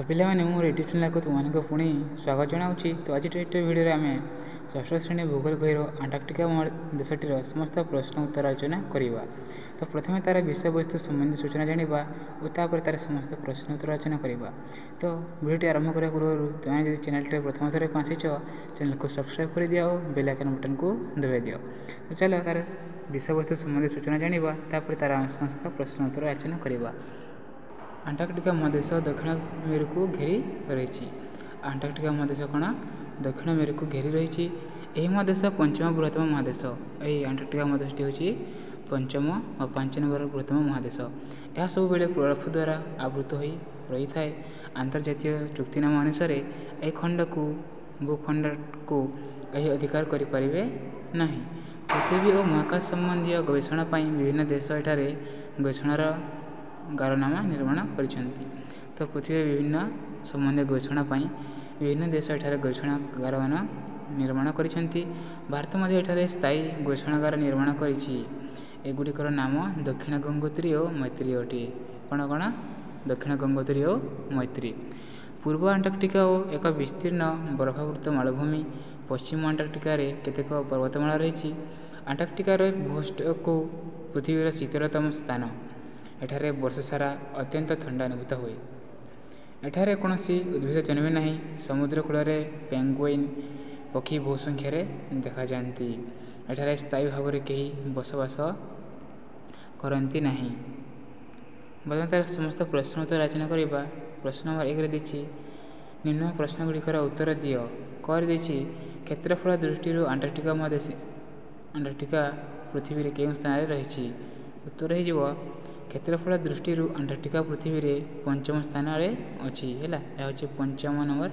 तो पिलाने मोर YouTube channel को तुमको पुणी स्वागत जनाऊँगी। तो आज भिडियो आम षष्ठ श्रेणी भूगोल बही अंटार्कटिका देशटीर समस्त प्रश्न उत्तर आलोचना करवा। तो प्रथम तार विषय वस्तु संबंधी सूचना जाना और तापर तार समस्त प्रश्न उत्तर आलोचना करवा। तो भिडियो आरंभ करने पूर्व तुम्हें जब चैनल प्रथम थर पहुँच चैनल को सब्सक्राइब कर दिया और बेल आइकन बटन को दबाई दियो। तो चलो तार विषय वस्तु संबंधी सूचना जाना तापर तार समस्त प्रश्न उत्तर आलोचना करवा। अंटार्कटिका महादेश दक्षिण मेरु को घेरी रही। अंटार्कटिका महादेश कौन दक्षिण मेरु को घेरी रही। यह महादेश पंचम बृहत्तम महादेश। यही अंटार्कटिका महादेशटी हूँ पंचम और 5 नंबर बृहत्तम महादेश। यह सब बेले बरफ द्वारा आवृत हो रही है। अंतर्जातीय चुक्तिनामा अनुसार यह खंड को भूखंड को यही अधिकार करें ना। पृथ्वी और महाकाश संबंधी गवेषणा विभिन्न देश एठारे गवेषणार गारनामा निर्माण करिसेंती। तो पृथ्वी विभिन्न संबंधी गवेषणा विभिन्न देश एठारे गवेषणागार निर्माण करिसेंती। भारत मध्य एठारे स्थायी गवेषणागार निर्माण करिछि। एगुड़िकर नाम दक्षिण गंगोत्री और मैत्री अटे। कौन कौन दक्षिण गंगोत्री और मैत्री। पूर्व अंटार्कटिका एक विस्तीर्ण बरफावृत मालभूमि। पश्चिम अंटार्कटिकार केतेक पर्वतमाला रही। अंटार्कटिकार भूपृष्ठ को पृथ्वीर शीतलतम स्थान। एठारे वर्ष सारा अत्यंत ठंडा अनुभूत हुए। एठारे कौन उद्भिद जन्मे ना। समुद्र कूल पेंगुइन पक्षी बहु संख्यार देखा जाती। एठारे स्थायी भाव में कहीं बसवास करती ना। बर्तमान तार समस्त प्रश्न उत्तर आलोचना करवा। प्रश्न नंबर 1 देछि निम्न प्रश्न गुड़िकर उत्तर दियो। कर देछि क्षेत्रफल दृष्टि अंटार्कटिका महादेश अंटार्कटिका पृथ्वी में केउं स्थान रही। उत्तर हो क्षेत्रफल दृष्टि अंटार्कटिका पृथ्वी में पंचम स्थान अच्छी है। यह हूँ 5 नंबर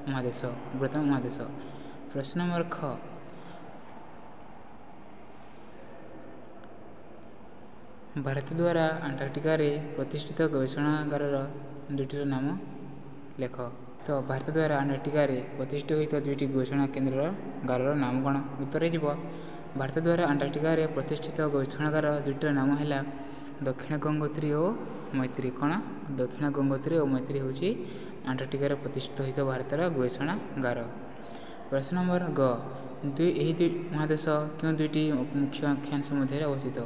महादेश बृहत्तम महादेश। प्रश्न नंबर ख भारत द्वारा अंटार्कटिका प्रतिष्ठित गवेषणागार दुईटर नाम लेख। तो भारत द्वारा अंटार्कटिका प्रतिष्ठित होता 2टी गवेषणा केन्द्रगार नाम कौन। उत्तर हो भारत द्वारा अंटार्कटिका प्रतिष्ठित गवेषणागार दुईटर नाम है दक्षिण गंगोत्री और मैत्री। कौन दक्षिण गंगोत्री और मैत्री हूँ अंटार्कटिका प्रतिष्ठित होता भारतर गवेषणागार। प्रश्न नंबर ग यही महादेश क्यों 2टी मुख्य अक्षांश मध्य अवस्थित।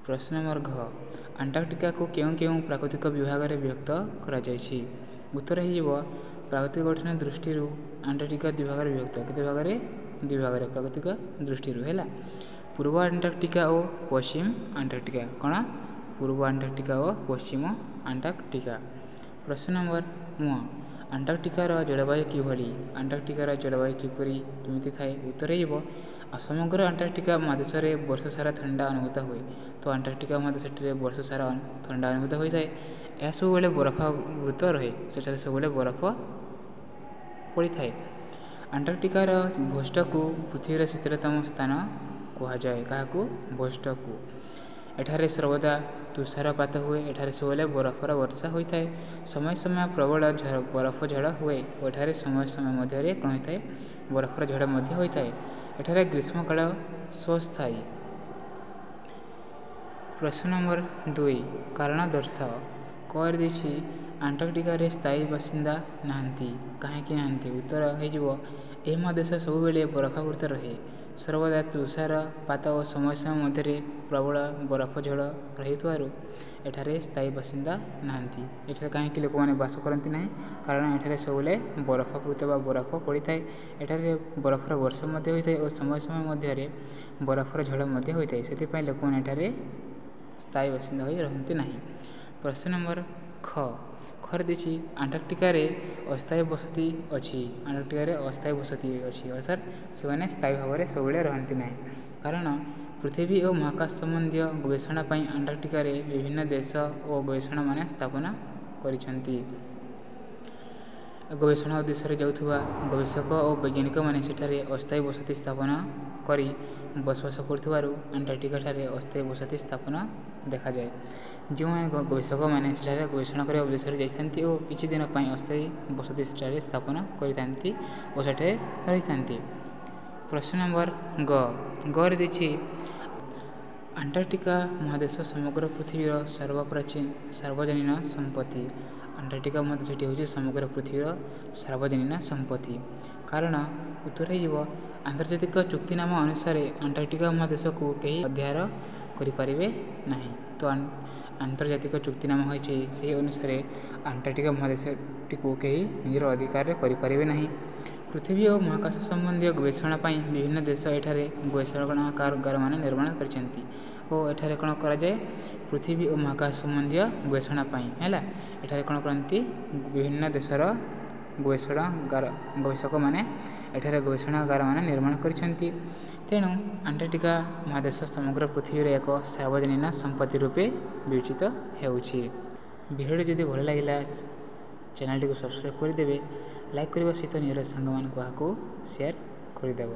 प्रश्न नंबर घ अंटार्कटिका को क्यों क्यों प्राकृतिक विभाग में विभक्त करा जायछि। उत्तर हो प्राकृतिक गठन दृष्टि अंटार्कटिका 2 भाग विभक्त। केते भाग में 2 भाग प्राकृतिक दृष्टि है। पूर्व अंटार्कटिका और पश्चिम अंटार्कटिका। कौन पूर्व अंटार्कटिका और पश्चिम अंटार्कटिका। प्रश्न नंबर म अंटार्कटिकार जलवायु किभली। अंटार्कटिकार जलवायु किपरि केमिति थाए। उत्तर हो समग्र अंटार्कटिका महादेश में वर्ष सारा ठंडा अनुभूत हुए। तो अंटार्कटिका महादेश वर्ष सारा ठंडा अनुभूत होता है। यह सब बेले बरफावृत रहे। सेठारे सब बेले बरफ पड़ी थाए। अंटार्कटिकार भूपृष्ठ को पृथ्वीर शीतलतम स्थान कहुए। क्या भूपृष्ठ को एठारे सर्वदा तुषारपात हुए। एठारे सब बेले बरफर वर्षा होता है। समय समय प्रबल बरफ झड़ हुए। एठारे समय समय मध्य कौन होता है बरफर झड़ होता है। एठारे ग्रीष्मकाल स्वस्थायी। प्रश्न नंबर 2 कारण दर्शाओ। कर देछि अंटार्कटिका स्थायी बासिंदा नाहंती कहीं नाहंती। उत्तर हो महादेश सब बेले बरफावृत रहे। सर्वदा तुषारपात और समय समय मध्य प्रबल बरफ झड़ रही एठारे स्थायी बासिंदा नाहंती। एठारे कहीं लोक मैंने बास करती ना कारण एठारे सब बेले बरफावृत बरफ पड़ी थाए। एठारे बरफर वर्षा होता है और समय समय मध्य बरफर झड़ होता है। से लोक मैंने एठारे स्थायी बासिंदा हो रहती ना। प्रश्न नंबर ख खर देछि अंटार्कटिका अस्थायी बसती अच्छी। अंटार्कटिका अस्थायी बसती अच्छी अर्थात से स्थायी भाव में सब रहती ना कारण पृथ्वी और महाकाश संबंधी गवेषणा अंटार्कटिका विभिन्न देश और गवेषणा मान स्थापना करिसेंती। ଗବେଷଣା ଉଦ୍ଦେଶ୍ୟରେ ଯାଉଥିବା ଗବେଷକ ଓ ବୈଜ୍ଞାନିକମାନେ ସେଠାରେ ଅସ୍ଥାୟୀ ବସତି ସ୍ଥାପନ କରି ବସବାସ କରୁଥିବାରୁ ଆଣ୍ଟାର୍କଟିକାଠାରେ ଅସ୍ଥାୟୀ ବସତି ସ୍ଥାପନ ଦେଖାଯାଏ। ଯେଉଁମାନେ ଗବେଷକମାନେ ସେଠାରେ ଗବେଷଣା କରିବା ଉଦ୍ଦେଶ୍ୟରେ ଯାଇଥାନ୍ତି ଓ କିଛି ଦିନ ପାଇଁ ଅସ୍ଥାୟୀ ବସତି ସେଠାରେ ସ୍ଥାପନ କରିଥାନ୍ତି ଓ ସେଠାରେ ରହିଥାନ୍ତି। ପ୍ରଶ୍ନ ନମ୍ବର ଗରେ ଦେଇଛି ଆଣ୍ଟାର୍କଟିକା ମହାଦେଶ ସମଗ୍ର ପୃଥିବୀର ସାର୍ବଜନୀନ ସମ୍ପତ୍ତି। ଆଣ୍ଟାର୍କଟିକା ମହାଦେଶଟି ହେଉଛି ସମଗ୍ର ପୃଥିବୀର ସାର୍ବଜନୀନ ସମ୍ପତ୍ତି। କାରଣ ଉତ୍ତର ହୋଇଯିବ ଆନ୍ତର୍ଜାତିକ ଚୁକ୍ତିନାମା ଅନୁସାରେ ଆଣ୍ଟାର୍କଟିକା ମହାଦେଶକୁ କେହି ଅଧ୍ୟାହାର କରିପାରିବେ ନାହିଁ। ତ ଆନ୍ତର୍ଜାତିକ ଚୁକ୍ତିନାମା ହୋଇଛି, ସେହି ଅନୁସାରେ ଆଣ୍ଟାର୍କଟିକା ମହାଦେଶଟିକୁ କେହି ନିଜର ଅଧିକାରରେ କରିପାରିବେ ନାହିଁ। ପୃଥିବୀ ଓ ମହାକାଶ ସମ୍ବନ୍ଧୀୟ ଗବେଷଣା ପାଇଁ ବିଭିନ୍ନ ଦେଶ ଏଠାରେ ଗବେଷଣାଗାରମାନ ନିର୍ମାଣ କରିଛନ୍ତି ଓ ଏଠାରେ କ'ଣ କରାଯାଏ? ପୃଥିବୀ ଓ ମହାକାଶ ସମ୍ବନ୍ଧୀୟ ଗବେଷଣା ପାଇଁ ହେଲା ଏଠାରେ କ'ଣ କରନ୍ତି? ବିଭିନ୍ନ ଦେଶର ଗବେଷକମାନେ ଏଠାରେ ଗବେଷଣାଗାରମାନ ନିର୍ମାଣ କରିଛନ୍ତି। ତେଣୁ ଆଣ୍ଟାର୍କଟିକା ମହାଦେଶ ସମଗ୍ର ପୃଥିବୀର ଏକ ସାର୍ବଜନୀନ ସମ୍ପତ୍ତି ରୂପେ ବିବେଚିତ ହେଉଛି। ଭିଡ଼ିଓଟି ଯଦି ଭଲ ଲାଗିଲା ଚ୍ୟାନେଲଟିକୁ ସବସ୍କ୍ରାଇବ୍ କରିଦେବେ, ଲାଇକ୍ କରିବା ସହିତ ନିଜର ସାଙ୍ଗମାନଙ୍କୁ ଏହାକୁ ସେୟାର କରିଦେବ।